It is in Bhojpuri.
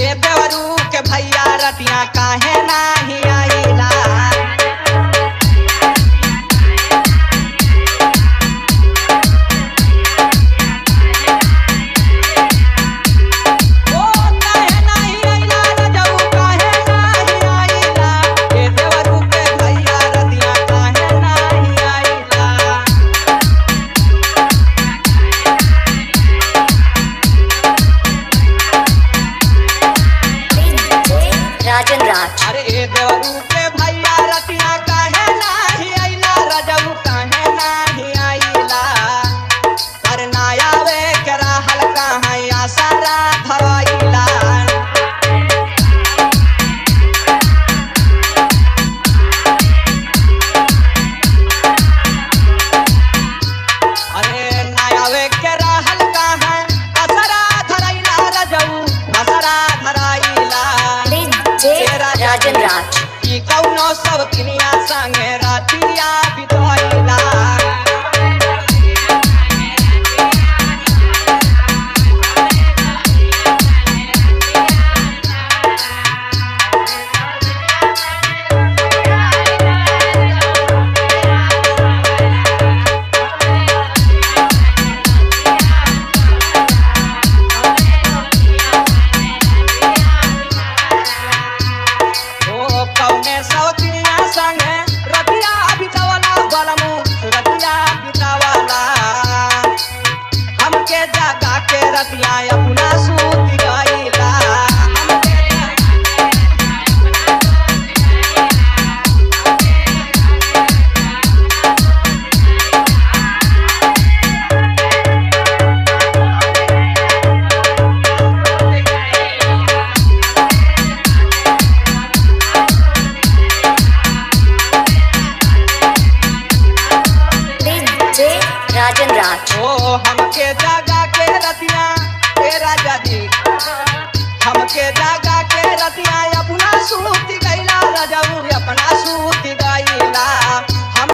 ए देवरू के भैया रतिया काहे नाही आइला। राजन राज अरे ए देवरू के भैया रतिया काहे नाही आइला, रजऊ काहे नाही आइला। अरे ना आवे के रहल कहाँ आसरा धरइला। अरे ना आवे के रहल कहाँ आसरा धरइला, रजऊ आसरा धरइला। राजन राज ई कौनो सब किनिया संगे रातिया बिताइला। ओ कौने सब किनिया संगे रतिया बितावला, बलमु रतिया बितावला। हमके जागा के रतिया अपना सूत गइला। राजन राज ओ हमके जागा के रतिया ए राजा जी, हमके जागा के रतिया अपना सूत गइला, रजऊ अपना सूत